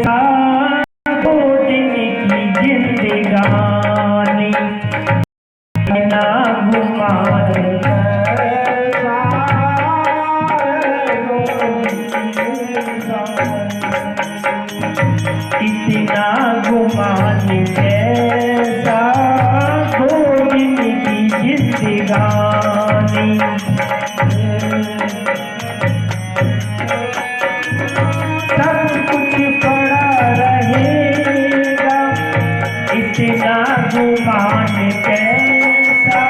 दो दिन की जिंदगानी बिना गुमान इतना गुमान कैसा दो दिन की जिंदगानी सब कुछ पड़ा रहेगा इतना गुमान कैसा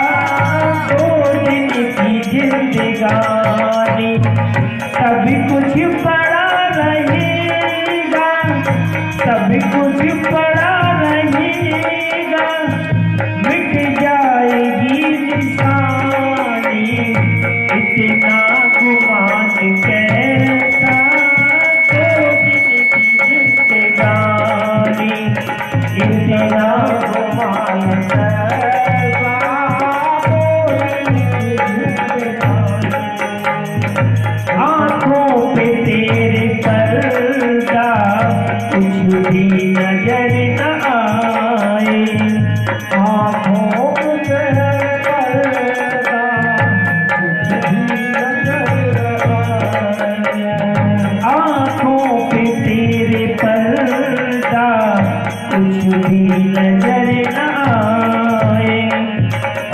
दो दिन की जिंदगानी सब कुछ पड़ा रहेगा सब कुछ पड़ा रहेगा मिट जाएगी निशानी इतना गुमान कैसा दो दिन की जिंदगानी इतना गुमान कैसा दो दिन की जिंदगानी आँखों पे तेरे पर्दा कुछ भी नजर न आए आँखों पे तेरे पर्दा कुछ भी नजर न आए आँखों पे तेरे पर्दा कुछ भी नजर न आए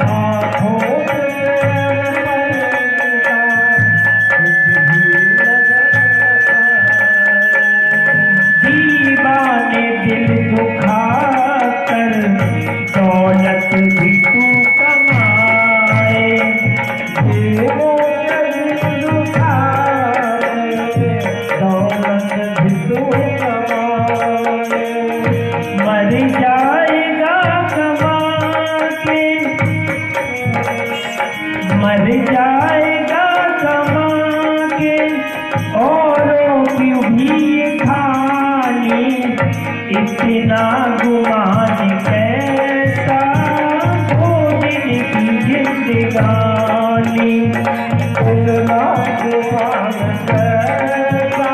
आँखों पे तेरे पर्दा कुछ भी नजर न आए दीवाने दिल दुखा कर दौलत भी तू कमाए दीवाने दिल दुखा कर दौलत भी तू कमाए मर जाएगा कमा के मर जाएगा कमा के औरों की भी खानी इतना गुमान कैसा दो दिन की जिंदगानी इतना गुमान कैसा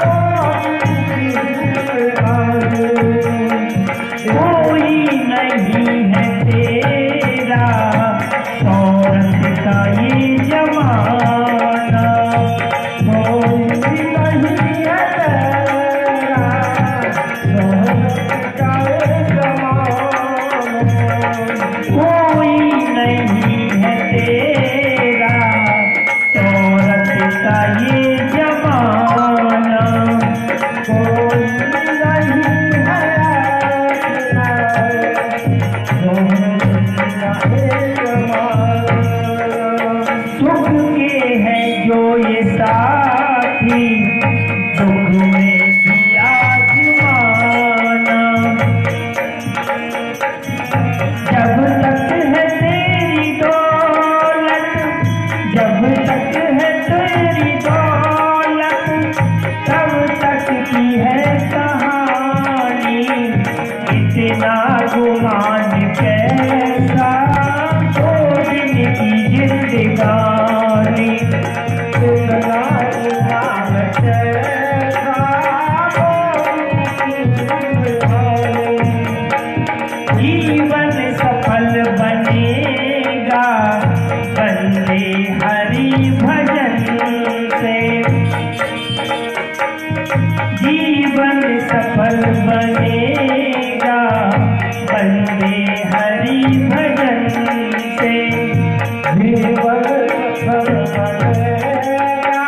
दो दिन की जिंदगानी कोई नहीं है तेरा औरत का ये जमाना कोई नहीं है तेरा औरत का ये जमाना कोई नहीं है तेरा औरत का ये जमाना कोई नहीं है सुख के हैं जो ये साथी दुख में भी आजमाना जब तक है तेरी दौलत जब तक है तेरी दौलत तब तक की है कहानी इतना गुमान कैसा दो दिन की जिंदगानी इतना गुमान कैसा दो दिन की जिंदगानी जीवन सफल बनेगा बंदे हरि भजन से जीवन सफल बनेगा बंदे हरि भजन से जीवन सफल बनेगा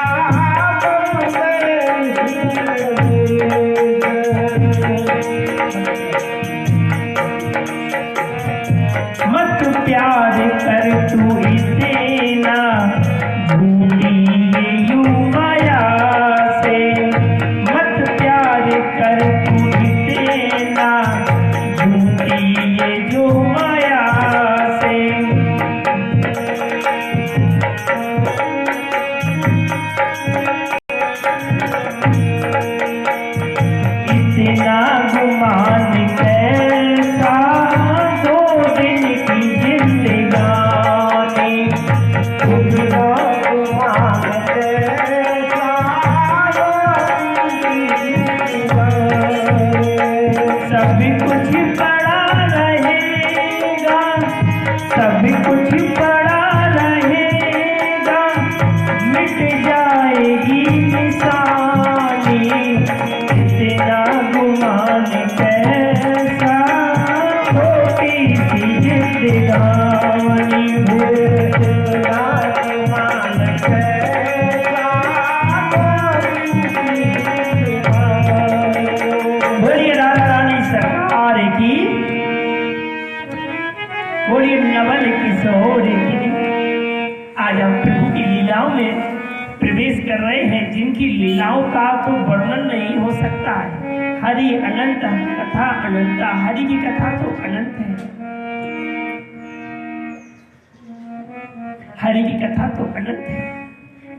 मत प्यार कर तू इतना भूली ये यूं माया से मत प्यार कर तू इतना सब कुछ पड़ा रहेगा, सब कुछ पड़ा रहेगा, मिट जाएगी निशानी, इतना गुमान कैसा, छोटी सी जिंदगानी, इतना गुमान कैसा, बोलिए राधा रानी सरकार की, बोलिए नवल किशोर की। आज हम प्रभु की लीलाओं में प्रवेश कर रहे हैं, जिनकी लीलाओं का तो वर्णन नहीं हो सकता है। हरि अनंत, कथा अनंता, हरि की कथा तो अनंत है, हरि की कथा तो अनंत है।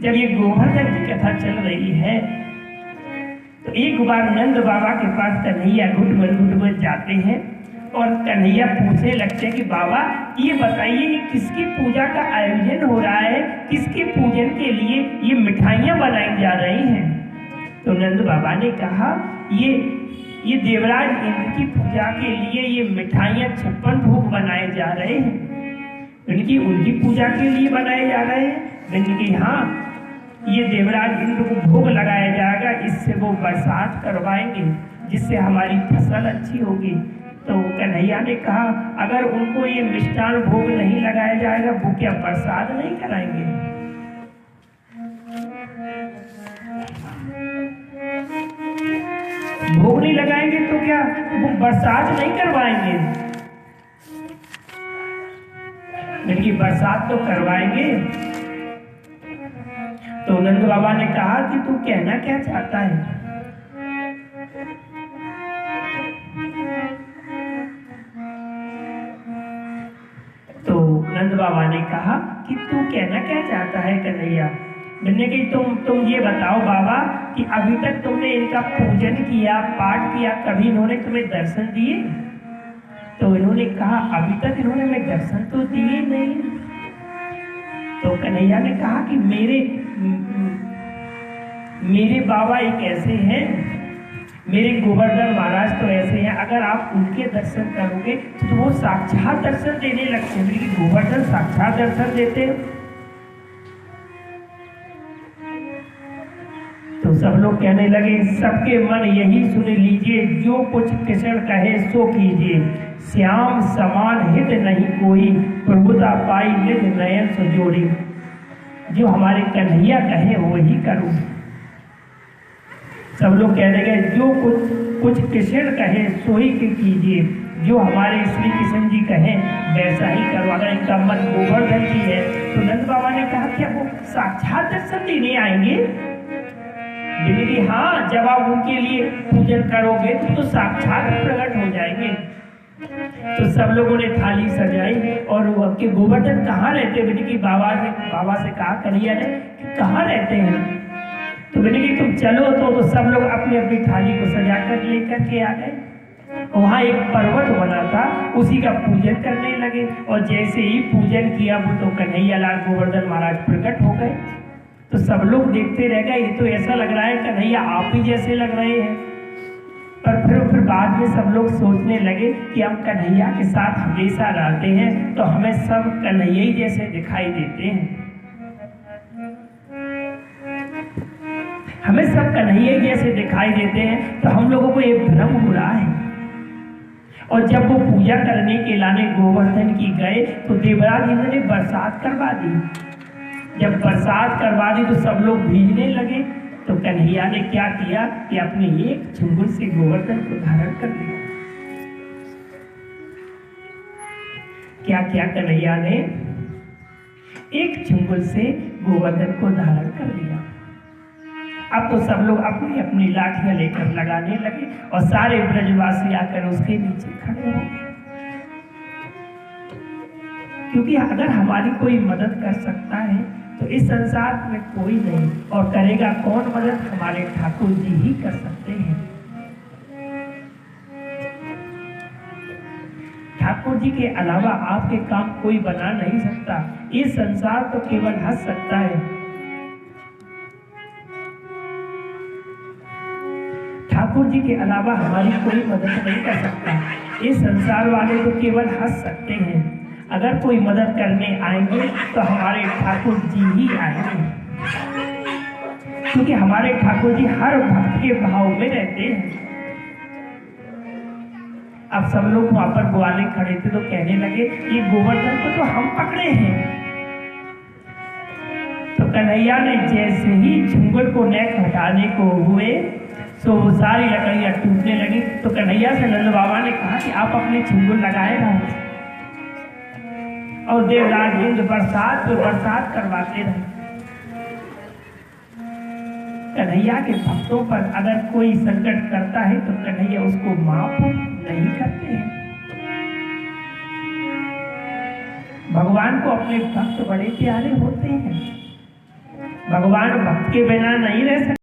जब ये गोवर्धन की कथा चल रही है तो एक बार नंद बाबा के पास कन्हैया घुट जाते हैं और कन्हैया पूछने लगते हैं कि बाबा ये बताइए ये किसकी पूजा का आयोजन हो रहा है, किसके पूजन के लिए ये मिठाइयाँ बनाई जा रही हैं। तो नंद बाबा ने कहा ये देवराज इंद्र की पूजा के लिए ये मिठाइयाँ 56 भोग बनाए जा रहे हैं। उनकी पूजा के लिए बनाए जा रहे हैं। मैंने कि हाँ, ये देवराज इंद्र को भोग लगाया जाएगा, इससे वो बरसात करवाएंगे, जिससे हमारी फसल अच्छी होगी। तो कन्हैया ने कहा अगर उनको ये मिष्ठान भोग नहीं लगाया जाएगा, वो क्या बरसात नहीं कराएंगे? भोग नहीं लगाएंगे तो क्या वो बरसात नहीं करवाएंगे? बल्कि बरसात तो करवाएंगे। तो नंद बाबा ने कहा कि तू कहना क्या चाहता है? तो नंद बाबा ने कहा कि तू कहना क्या चाहता है कन्हैया? मैंने कहा तुम ये बताओ बाबा कि अभी तक तुमने इनका पूजन किया, पाठ किया, कभी इन्होंने तुम्हें दर्शन दिए? तो इन्होंने कहा अभी तक इन्होंने हमें दर्शन तो दिए नहीं। तो कन्हैया ने कहा कि मेरे बाबा एक ऐसे हैं, मेरे गोवर्धन महाराज तो ऐसे हैं, अगर आप उनके दर्शन करोगे तो वो साक्षात दर्शन देने लगते हैं। मेरे गोवर्धन साक्षात दर्शन देते हैं। तो सब लोग कहने लगे सबके मन यही सुन लीजिए, जो कुछ कृष्ण कहे सो कीजिए, श्याम समान हित नहीं कोई, प्रभुता पाई निज नयन सुजोड़ी। जो हमारे कन्हैया कहे वही करो। सब लोग कहने लगे जो कुछ कृष्ण कहे सो ही कीजिए, जो हमारे श्री कृष्ण जी कहे वैसा ही करो। अगर इनका मन गोवर्धन की है तो नंद बाबा ने कहा क्या वो साक्षात दर्शन देने आएंगे? बोले हाँ, जब आप उनके लिए पूजन करोगे तो साक्षात प्रकट हो जाएंगे। तो सब लोगों ने थाली सजाई और वो आपके गोवर्धन कहाँ रहते? बोले कि बाबा से कहा कन्हैया ने कहाँ रहते हैं? तो बोले कि तुम चलो। तो सब लोग अपनी अपनी थाली को सजा कर लेकर के आ गए। वहाँ एक पर्वत बना था, उसी का पूजन करने लगे। और जैसे ही पूजन किया वो तो कन्हैया लाल गोवर्धन महाराज प्रकट हो गए। तो सब लोग देखते रह गए, ये तो ऐसा लग रहा है कन्हैया आप ही जैसे लग रहे हैं। पर फिर बाद में सब लोग सोचने लगे कि हम कन्हैया के साथ हमेशा रहते हैं तो हमें सब कन्हैया ही जैसे दिखाई देते हैं, हमें सब कन्हैया जैसे दिखाई देते हैं। तो हम लोगों को ये भ्रम हो रहा है। और जब वो पूजा करने के लाने गोवर्धन की गए तो देवराज इंद्र ने बरसात करवा दी। जब बरसात करवा दी तो सब लोग भीगने लगे। तो कन्हैया ने क्या किया कि अपने एक चुंगल से गोवर्धन को धारण कर लिया। क्या किया कन्हैया ने? एक चुंगल से गोवर्धन को धारण कर लिया। अब तो सब लोग अपनी अपनी लाठियां लेकर लगाने लगे और सारे ब्रजवासी आकर उसके नीचे खड़े हो गए। क्योंकि अगर हमारी कोई मदद कर सकता है तो इस संसार में कोई नहीं, और करेगा कौन मदद? हमारे ठाकुर जी ही कर सकते हैं। ठाकुर जी के अलावा आपके काम कोई बना नहीं सकता। इस संसार तो केवल हंस सकता है। ठाकुर जी के अलावा हमारी कोई मदद नहीं कर सकता। इस संसार वाले तो केवल हंस सकते हैं, अगर कोई मदद करने आएंगे तो हमारे ठाकुर जी ही आएंगे, क्योंकि हमारे ठाकुर जी हर भक्त के भाव में रहते हैं। अब सब लोग वहां पर ग्वाले खड़े थे तो कहने लगे ये गोवर्धन को तो हम पकड़े हैं। तो कन्हैया ने जैसे ही झुंगल को नेक हटाने को हुए तो वो सारी लकड़ियां टूटने लगी। तो कन्हैया से नंद बाबा ने कहा कि आप अपने झुंगल लगाए रहो और देवराज इंद्र बरसात पे बरसात करवाते रहे। कन्हैया के भक्तों पर अगर कोई संकट करता है तो कन्हैया उसको माफ नहीं करते हैं। भगवान को अपने भक्त बड़े प्यारे होते हैं। भगवान भक्त के बिना नहीं रह सकते।